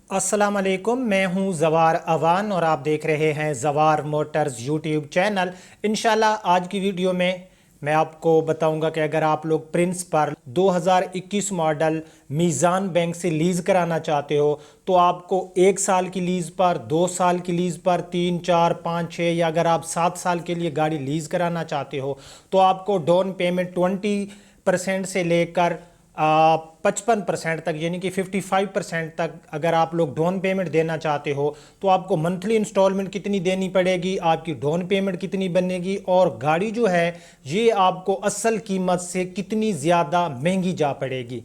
अस्सलाम वालेकुम, मैं हूं जवार अवान और आप देख रहे हैं जवार मोटर्स यूट्यूब चैनल। इंशाल्लाह आज की वीडियो में मैं आपको बताऊंगा कि अगर आप लोग प्रिंस पर 2021 मॉडल मीज़ान बैंक से लीज़ कराना चाहते हो तो आपको 1 साल की लीज़ पर, 2 साल की लीज़ पर, 3, 4, 5, 6 या अगर आप 7 साल के लिए गाड़ी लीज़ कराना चाहते हो तो आपको डाउन पेमेंट 20% से लेकर 55% तक यानी कि 55% तक अगर आप लोग डाउन पेमेंट देना चाहते हो तो आपको मंथली इंस्टॉलमेंट कितनी देनी पड़ेगी, आपकी डाउन पेमेंट कितनी बनेगी और गाड़ी जो है ये आपको असल कीमत से कितनी ज़्यादा महंगी जा पड़ेगी।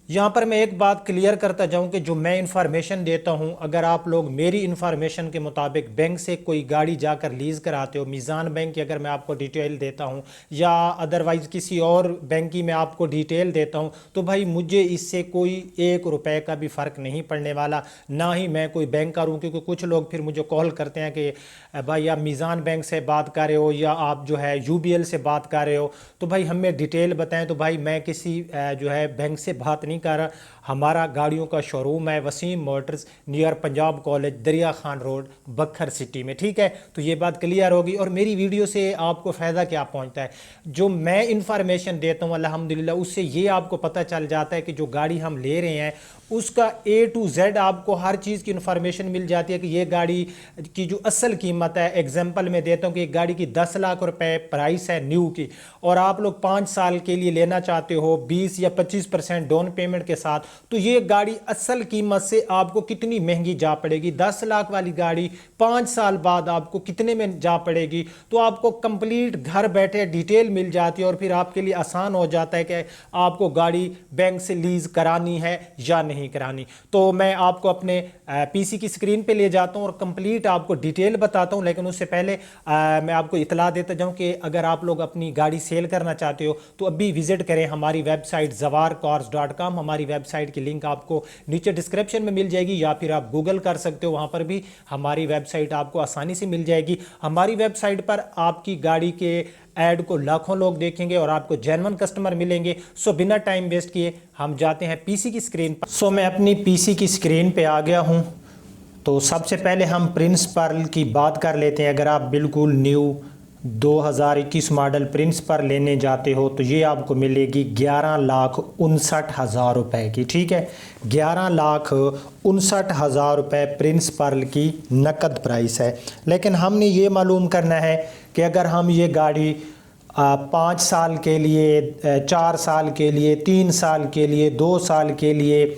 यहाँ पर मैं एक बात क्लियर करता जाऊँ कि जो मैं इंफॉर्मेशन देता हूँ, अगर आप लोग मेरी इंफॉर्मेशन के मुताबिक बैंक से कोई गाड़ी जाकर लीज़ कराते हो, मीज़ान बैंक की अगर मैं आपको डिटेल देता हूँ या अदरवाइज़ किसी और बैंक की मैं आपको डिटेल देता हूँ तो भाई मुझे इससे कोई 1 रुपए का भी फ़र्क नहीं पड़ने वाला, ना ही मैं कोई बैंकर हूँ। क्योंकि कुछ लोग फिर मुझे कॉल करते हैं कि भाई आप मीज़ान बैंक से बात कर रहे हो या आप जो है UBL से बात कर रहे हो तो भाई हमें डिटेल बताएं। तो भाई मैं किसी जो है बैंक से बात नहीं कर रहा, हमारा गाड़ियों का शोरूम है Wasim Motors near Punjab college, Darya Khan road, बखर सिटी में। ठीक है, तो ये बात क्लियर होगी। और मेरी वीडियो से आपको फ़ायदा क्या पहुंचता है, जो मैं इंफॉर्मेशन देता हूं अल्हम्दुलिल्लाह उससे ये आपको पता चल जाता है कि जो गाड़ी हम ले रहे हैं उसका A to Z आपको हर चीज़ की इंफॉर्मेशन मिल जाती है कि ये गाड़ी की जो असल कीमत है। एग्जांपल मैं देता हूँ कि एक गाड़ी की 10 लाख रुपए प्राइस है न्यू की और आप लोग 5 साल के लिए लेना चाहते हो 20 या 25% डाउन पेमेंट के साथ, तो ये गाड़ी असल कीमत से आपको कितनी महंगी जा पड़ेगी। 10 लाख वाली गाड़ी 5 साल बाद आपको कितने में जा पड़ेगी, तो आपको कंप्लीट घर बैठे डिटेल मिल जाती है और फिर आपके लिए आसान हो जाता है कि आपको गाड़ी बैंक से लीज़ करानी है या नहीं करानी। तो मैं आपको अपने PC की स्क्रीन पे ले जाता हूं और कंप्लीट आपको डिटेल बताता हूं। लेकिन उससे पहले मैं आपको इतला देता जाऊं कि अगर आप लोग अपनी गाड़ी सेल करना चाहते हो तो अभी विजिट करें हमारी वेबसाइट zawarcars.com। हमारी वेबसाइट की लिंक आपको नीचे डिस्क्रिप्शन में मिल जाएगी या फिर आप गूगल कर सकते हो, वहां पर भी हमारी वेबसाइट आपको आसानी से मिल जाएगी। हमारी वेबसाइट पर आपकी गाड़ी के ऐड को लाखों लोग देखेंगे और आपको जेन्युइन कस्टमर मिलेंगे। सो बिना टाइम वेस्ट किए हम जाते हैं PC की स्क्रीन पर। सो मैं अपनी PC की स्क्रीन पे आ गया हूं। तो सबसे पहले हम प्रिंस पर्ल की बात कर लेते हैं। अगर आप बिल्कुल न्यू 2021 मॉडल प्रिंस पर लेने जाते हो तो ये आपको मिलेगी 11,59,000 रुपए की। ठीक है, 11,59,000 रुपए प्रिंस पर्ल की नकद प्राइस है। लेकिन हमने ये मालूम करना है कि अगर हम ये गाड़ी 5 साल के लिए, 4 साल के लिए, 3 साल के लिए, 2 साल के लिए,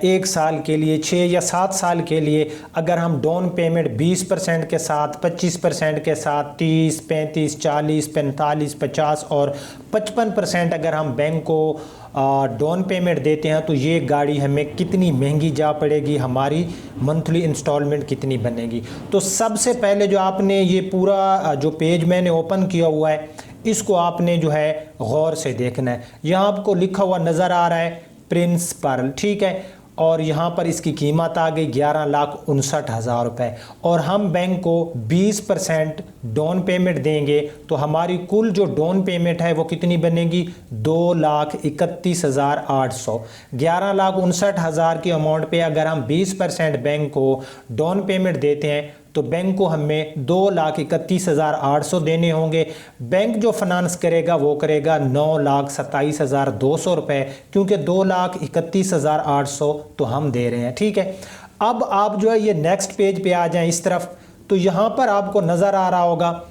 1 साल के लिए, 6 या 7 साल के लिए अगर हम डाउन पेमेंट 20% के साथ, 25% के साथ, 30, 35, 40, 45, 50 और 55% अगर हम बैंक को डाउन पेमेंट देते हैं तो ये गाड़ी हमें कितनी महंगी जा पड़ेगी, हमारी मंथली इंस्टॉलमेंट कितनी बनेगी। तो सबसे पहले जो आपने ये पूरा जो पेज मैंने ओपन किया हुआ है इसको आपने जो है गौर से देखना है। यहाँ आपको लिखा हुआ नज़र आ रहा है प्रिंस पर्ल। ठीक है, और यहाँ पर इसकी कीमत आ गई 11,59,000 रुपये और हम बैंक को 20% डाउन पेमेंट देंगे तो हमारी कुल जो डाउन पेमेंट है वो कितनी बनेगी, 2,31,800। 11,59,000 की अमाउंट पे अगर हम 20% बैंक को डाउन पेमेंट देते हैं तो बैंक को हमें 2,31,800 देने होंगे। बैंक जो फाइनेंस करेगा वो करेगा 9,27,200 रुपये, क्योंकि 2,31,800 तो हम दे रहे हैं। ठीक है, अब आप जो है ये नेक्स्ट पेज पे आ जाएं इस तरफ, तो यहाँ पर आपको नज़र आ रहा होगा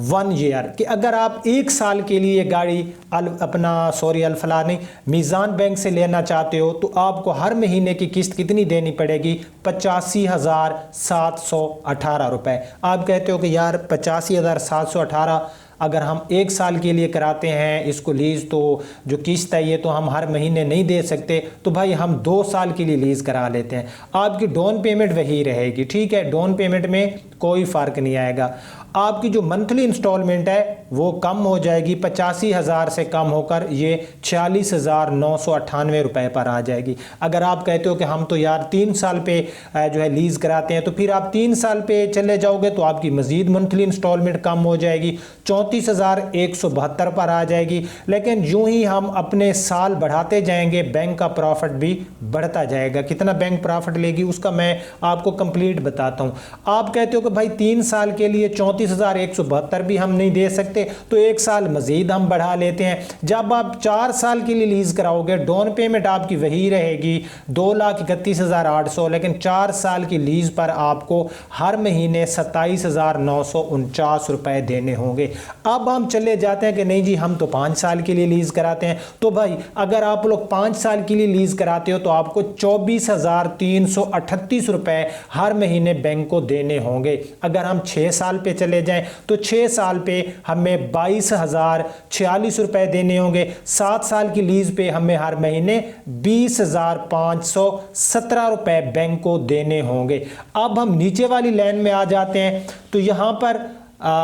1 ईयर कि अगर आप 1 साल के लिए गाड़ी अल्फला नहीं मीज़ान बैंक से लेना चाहते हो तो आपको हर महीने की किस्त कितनी देनी पड़ेगी, 85,718 रुपये। आप कहते हो कि यार 85,718 अगर हम 1 साल के लिए कराते हैं इसको लीज़ तो जो किस्त है ये तो हम हर महीने नहीं दे सकते, तो भाई हम 2 साल के लिए लीज़ करा लेते हैं। आपकी डाउन पेमेंट वही रहेगी। ठीक है, डाउन पेमेंट में कोई फ़र्क नहीं आएगा। आपकी जो मंथली इंस्टॉलमेंट है वो कम हो जाएगी, 85,000 से कम होकर ये 46,998 रुपए पर आ जाएगी। अगर आप कहते हो कि हम तो यार 3 साल पे जो है लीज कराते हैं, तो फिर आप 3 साल पे चले जाओगे तो आपकी मजीद मंथली इंस्टॉलमेंट कम हो जाएगी, 34,172 पर आ जाएगी। लेकिन यूं ही हम अपने साल बढ़ाते जाएंगे, बैंक का प्रॉफिट भी बढ़ता जाएगा। कितना बैंक प्रॉफिट लेगी उसका मैं आपको कंप्लीट बताता हूं। आप कहते हो कि भाई 3 साल के लिए 34,172 भी हम नहीं दे सकते, तो 1 साल मजीद हम बढ़ा लेते हैं। जब आप 4 साल के लिए लीज कराओगे, डाउन पेमेंट आपकी वही रहेगी 2,31,800, लेकिन 4 साल की लीज पर आपको हर महीने 27,949 रुपए देने होंगे। अब हम चले जाते हैं कि नहीं जी हम तो 5 साल के लिए लीज कराते हैं, तो भाई अगर आप लोग 5 साल के लिए लीज कराते हो तो आपको 24,338 रुपए हर महीने बैंक को देने होंगे। अगर हम 6 साल पे चले जाएं तो 6 साल पे हमें 22,046 रुपए देने होंगे। 7 साल की लीज पे हमें हर महीने 20,517 रुपए बैंक को देने होंगे। अब हम नीचे वाली लाइन में आ जाते हैं, तो यहां पर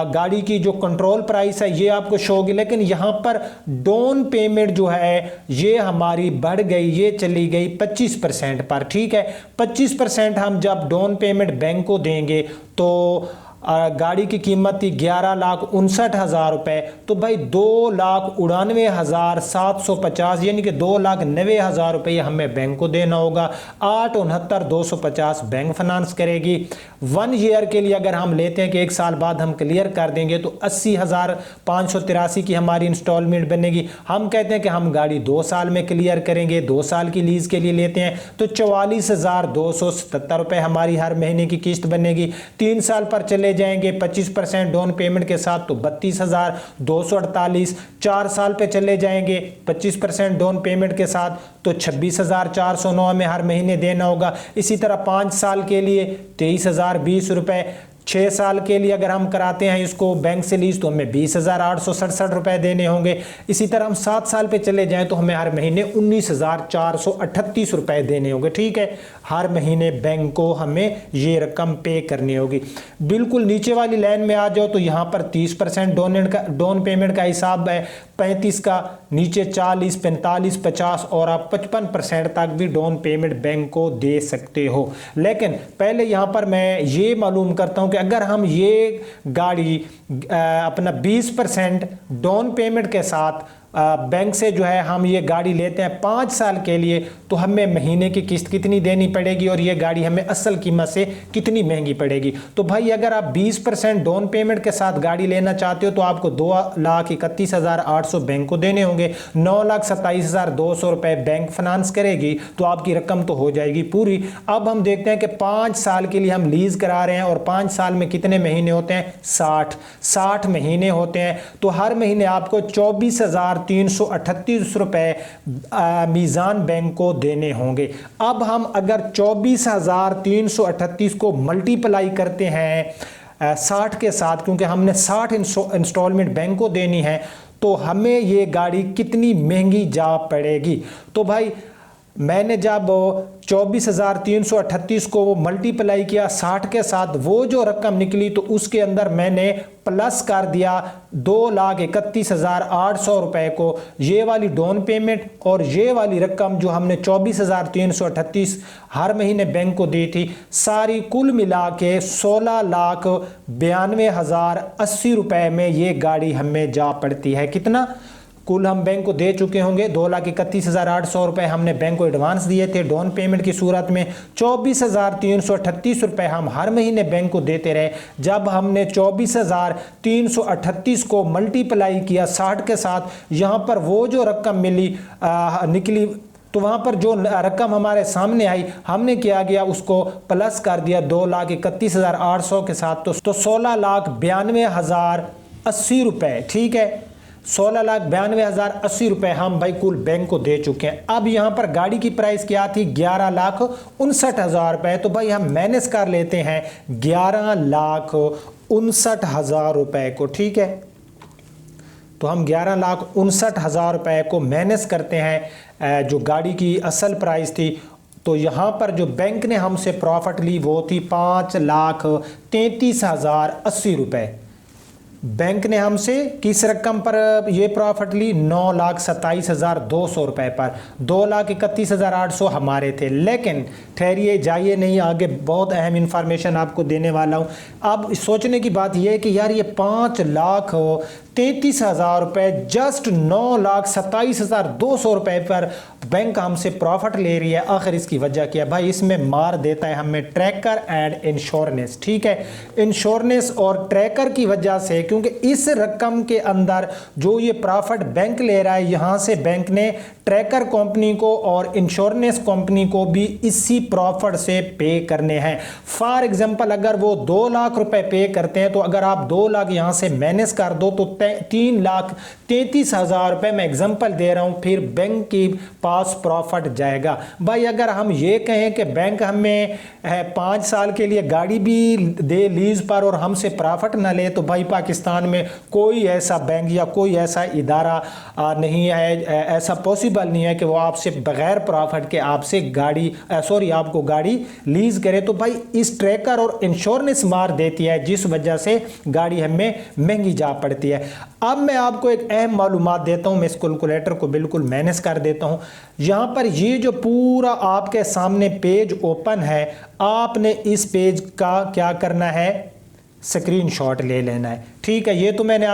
गाड़ी की जो कंट्रोल प्राइस है ये आपको शो होगी, लेकिन यहां पर डाउन पेमेंट जो है ये हमारी बढ़ गई, ये चली गई 25% पर। ठीक है, 25% हम जब डाउन पेमेंट बैंक को देंगे तो गाड़ी की कीमत थी 11,59,000 रुपए, तो भाई 2,99,750 यानी कि 2,90,000 रुपये हमें बैंक को देना होगा। 8,69,250 बैंक फाइनेंस करेगी। 1 ईयर के लिए अगर हम लेते हैं कि 1 साल बाद हम क्लियर कर देंगे तो 80,583 की हमारी इंस्टॉलमेंट बनेगी। हम कहते हैं कि हम गाड़ी 2 साल में क्लियर करेंगे, 2 साल की लीज के लिए लेते हैं तो 44,277 रुपये हमारी हर महीने की किस्त बनेगी। 3 साल पर चले जाएंगे 25% डाउन पेमेंट के साथ तो 32,248। 4 साल पे चले जाएंगे 25% डाउन पेमेंट के साथ तो 26,409 में हर महीने देना होगा। इसी तरह 5 साल के लिए 23,020 रुपए। 6 साल के लिए अगर हम कराते हैं इसको बैंक से लीज तो हमें 20,867 रुपए देने होंगे। इसी तरह हम 7 साल पे चले जाएं तो हमें हर महीने 19,438 रुपए देने होंगे। ठीक है, हर महीने बैंक को हमें ये रकम पे करनी होगी। बिल्कुल नीचे वाली लाइन में आ जाओ तो यहाँ पर 30% डाउन पेमेंट का हिसाब है, 35 का, नीचे 40, 45, 50 और आप 55% तक भी डाउन पेमेंट बैंक को दे सकते हो। लेकिन पहले यहाँ पर मैं ये मालूम करता हूँ कि अगर हम ये गाड़ी अपना 20% डाउन पेमेंट के साथ बैंक से जो है हम ये गाड़ी लेते हैं 5 साल के लिए तो हमें महीने की किस्त कितनी देनी पड़ेगी और ये गाड़ी हमें असल कीमत से कितनी महंगी पड़ेगी। तो भाई अगर आप 20% डाउन पेमेंट के साथ गाड़ी लेना चाहते हो तो आपको 2,31,800 बैंक को देने होंगे। 9,27,200 रुपए बैंक फाइनेंस करेगी तो आपकी रकम तो हो जाएगी पूरी। अब हम देखते हैं कि 5 साल के लिए हम लीज करा रहे हैं और 5 साल में कितने महीने होते हैं, 60 महीने होते हैं। तो हर महीने आपको 24,338 रुपए मीज़ान बैंक को देने होंगे। अब हम अगर 24,338 को मल्टीप्लाई करते हैं 60 के साथ, क्योंकि हमने 60 इंस्टॉलमेंट बैंक को देनी है, तो हमें ये गाड़ी कितनी महंगी जा पड़ेगी। तो भाई मैंने जब 24,338 को मल्टीप्लाई किया 60 के साथ, वो जो रकम निकली तो उसके अंदर मैंने प्लस कर दिया 2,31,800 रुपए को, ये वाली डाउन पेमेंट और ये वाली रकम जो हमने 24,338 हर महीने बैंक को दी थी, सारी कुल मिला के 16,92,080 रुपए में ये गाड़ी हमें जा पड़ती है। कितना कुल हम बैंक को दे चुके होंगे, 2,31,800 रुपए हमने बैंक को एडवांस दिए थे डाउन पेमेंट की सूरत में। 24,338 रुपए हम हर महीने बैंक को देते रहे। जब हमने 24,338 को मल्टीप्लाई किया 60 के साथ, यहाँ पर वो जो रकम निकली तो वहाँ पर जो रकम हमारे सामने आई हमने क्या किया, उसको प्लस कर दिया 2,31,800 के साथ, तो 16,92,080 रुपए। ठीक है, 16,92,080 रुपए हम भाई कुल बैंक को दे चुके हैं। अब यहां पर गाड़ी की प्राइस क्या थी, 11,59,000 रुपए। तो भाई हम माइनस कर लेते हैं 11,59,000 रुपए को। ठीक है, तो हम 11,59,000 रुपए को माइनस करते हैं जो गाड़ी की असल प्राइस थी। तो यहाँ पर जो बैंक ने हमसे प्रॉफिट ली वो थी 5,33,080 रुपए। बैंक ने हमसे किस रकम पर ये प्रॉफिट ली, 9,27,200 रुपए पर, 2,31,800 हमारे थे। लेकिन ठहरिए जाइए नहीं, आगे बहुत अहम इंफॉर्मेशन आपको देने वाला हूँ। अब सोचने की बात यह है कि यार ये 5,33,000 रुपए जस्ट 9,27,200 रुपए पर बैंक हमसे प्रॉफिट ले रही है। आखिर इसकी वजह क्या है भाई? इसमें मार देता है हमें ट्रैकर एंड इंश्योरेंस। ठीक है, इंश्योरेंस और ट्रैकर की वजह से, क्योंकि इस रकम के अंदर जो ये प्रॉफिट बैंक ले रहा है, यहां से बैंक ने ट्रैकर कंपनी को और इंश्योरेंस कंपनी को भी इसी प्रॉफिट से पे करने हैं। फॉर एग्जांपल अगर वो 2 लाख रुपए पे करते हैं, तो अगर आप 2 लाख यहां से माइनस कर दो तो 3,33,000 रुपए, मैं एग्जांपल दे रहा हूं, फिर बैंक के पास प्रॉफिट जाएगा। भाई अगर हम ये कहें कि बैंक हमें 5 साल के लिए गाड़ी भी दे लीज पर और हमसे प्रॉफिट ना ले, तो भाई पाकिस्तान में कोई ऐसा बैंक या कोई ऐसा इदारा नहीं है, ऐसा पॉसिबल नहीं है कि वो आपसे बगैर प्रॉफिट के आपसे आपको गाड़ी लीज करे। तो भाई इस ट्रैकर और इंश्योरेंस मार देती है, जिस वजह से गाड़ी हमें महंगी जा पड़ती है। अब मैं आपको एक अहम मालूमात देता हूं, मैं इस कैलकुलेटर को बिल्कुल मैनेज कर देता हूं। यहां पर ये जो पूरा आपके सामने पेज ओपन है, आपने इस पेज का क्या करना है, स्क्रीनशॉट ले लेना है। ठीक है, ये तो मैंने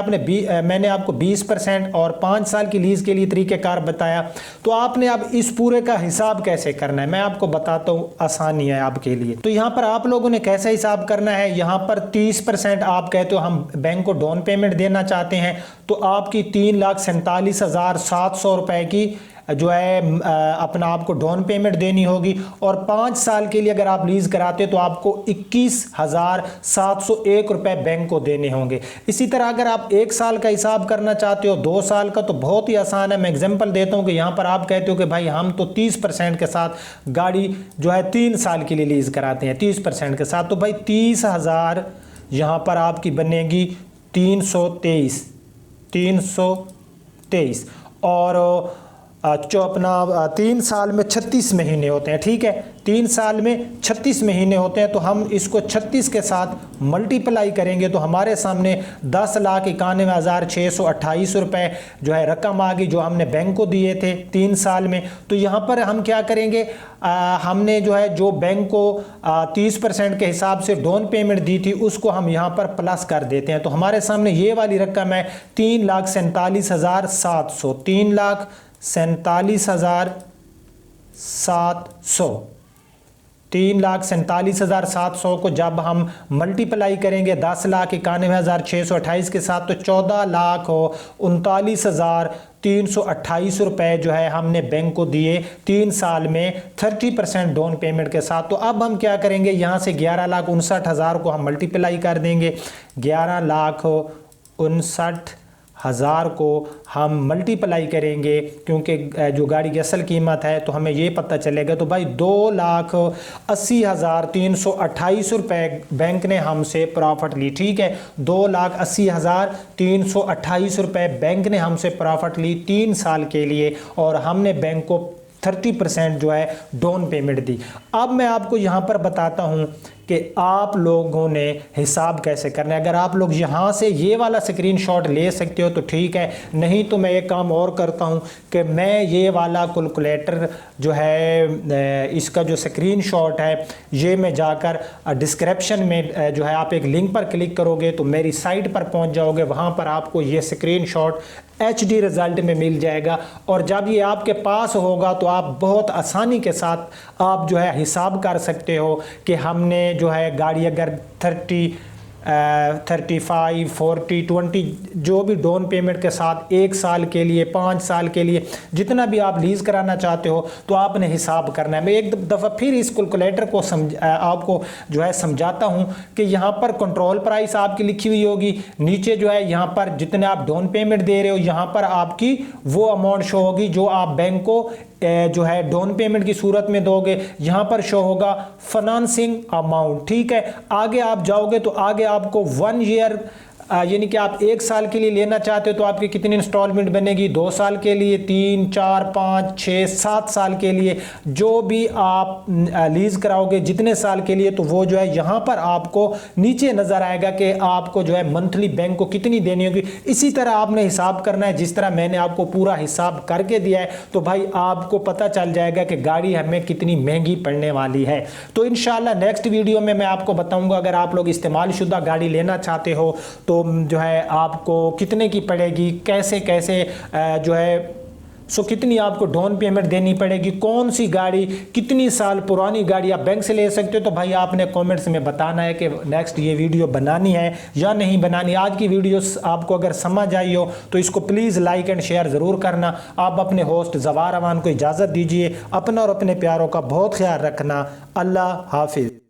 आपको 20% और 5 साल की लीज के लिए तरीक़ेकार बताया। तो आपने अब इस पूरे का हिसाब कैसे करना है मैं आपको बताता हूँ, आसानी है आपके लिए। तो यहाँ पर आप लोगों ने कैसा हिसाब करना है, यहाँ पर 30% आप कहते हो हम बैंक को डाउन पेमेंट देना चाहते हैं, तो आपकी 3,47,700 रुपए की जो है अपना आपको डाउन पेमेंट देनी होगी। और 5 साल के लिए अगर आप लीज कराते तो आपको 21,701 रुपए बैंक को देने होंगे। इसी तरह अगर आप 1 साल का हिसाब करना चाहते हो, 2 साल का, तो बहुत ही आसान है। मैं एग्जांपल देता हूं कि यहां पर आप कहते हो कि भाई हम तो 30% के साथ गाड़ी जो है 3 साल के लिए लीज कराते हैं 30% के साथ, तो भाई 30,000 यहां पर आपकी बनेगी 323 और जो अपना 3 साल में 36 महीने होते हैं। ठीक है, 3 साल में 36 महीने होते हैं, तो हम इसको 36 के साथ मल्टीप्लाई करेंगे तो हमारे सामने 10,91,628 रुपए जो है रकम आ गई, जो हमने बैंक को दिए थे 3 साल में। तो यहाँ पर हम क्या करेंगे, हमने जो है जो बैंक को 30% के हिसाब से डाउन पेमेंट दी थी, उसको हम यहाँ पर प्लस कर देते हैं। तो हमारे सामने ये वाली रकम है 3,47,700, 3,47,700 को जब हम मल्टीप्लाई करेंगे 10,91,628 के साथ, तो 14,39,328 रुपए जो है हमने बैंक को दिए 3 साल में 30% डाउन पेमेंट के साथ। तो अब हम क्या करेंगे, यहाँ से 11,59,000 को हम मल्टीप्लाई कर देंगे, 11,59,000 को हम मल्टीप्लाई करेंगे, क्योंकि जो गाड़ी की असल कीमत है तो हमें ये पता चलेगा। तो भाई 2,80,328 रुपए बैंक ने हमसे प्रॉफिट ली। ठीक है, 2,80,328 रुपए बैंक ने हमसे प्रॉफिट ली 3 साल के लिए, और हमने बैंक को 30% जो है डाउन पेमेंट दी। अब मैं आपको यहाँ पर बताता हूँ कि आप लोगों ने हिसाब कैसे करना है। अगर आप लोग यहाँ से ये वाला स्क्रीनशॉट ले सकते हो तो ठीक है, नहीं तो मैं एक काम और करता हूँ कि मैं ये वाला कैलकुलेटर जो है इसका जो स्क्रीनशॉट है, ये मैं जाकर डिस्क्रिप्शन में जो है आप एक लिंक पर क्लिक करोगे तो मेरी साइट पर पहुँच जाओगे, वहाँ पर आपको ये स्क्रीनशॉट HD रिजल्ट में मिल जाएगा। और जब ये आपके पास होगा तो आप बहुत आसानी के साथ आप जो है हिसाब कर सकते हो कि हमने जो है गाड़ी अगर 35, 40, 20 जो भी डाउन पेमेंट के साथ 1 साल के लिए, 5 साल के लिए, जितना भी आप लीज कराना चाहते हो, तो आपने हिसाब करना है। मैं एक दफ़ा फिर इस कैलकुलेटर को आपको जो है समझाता हूं कि यहाँ पर कंट्रोल प्राइस आपकी लिखी हुई होगी, नीचे जो है यहाँ पर जितने आप डाउन पेमेंट दे रहे हो, यहाँ पर आपकी वो अमाउंट शो होगी जो आप बैंक को जो है डाउन पेमेंट की सूरत में दोगे। यहां पर शो होगा फाइनेंसिंग अमाउंट। ठीक है, आगे आप जाओगे तो आगे आपको 1 ईयर यानी कि आप 1 साल के लिए लेना चाहते हो तो आपकी कितनी इंस्टॉलमेंट बनेगी, 2 साल के लिए, 3, 4, 5, 6, 7 साल के लिए, जो भी आप लीज कराओगे जितने साल के लिए, तो वो जो है यहाँ पर आपको नीचे नजर आएगा कि आपको जो है मंथली बैंक को कितनी देनी होगी। इसी तरह आपने हिसाब करना है, जिस तरह मैंने आपको पूरा हिसाब करके दिया है, तो भाई आपको पता चल जाएगा कि गाड़ी हमें कितनी महंगी पड़ने वाली है। तो इंशाल्लाह नेक्स्ट वीडियो में मैं आपको बताऊंगा, अगर आप लोग इस्तेमाल शुदा गाड़ी लेना चाहते हो तो जो है आपको कितने की पड़ेगी, कैसे कैसे जो है कितनी आपको डाउन पेमेंट देनी पड़ेगी, कौन सी गाड़ी, कितनी साल पुरानी गाड़ी आप बैंक से ले सकते हो। तो भाई आपने कमेंट्स में बताना है कि नेक्स्ट ये वीडियो बनानी है या नहीं बनानी। आज की वीडियो आपको अगर समझ आई हो तो इसको प्लीज़ लाइक एंड शेयर ज़रूर करना। आप अपने होस्ट ज़वार अवान को इजाज़त दीजिए। अपना और अपने प्यारों का बहुत ख्याल रखना। अल्लाह हाफिज़।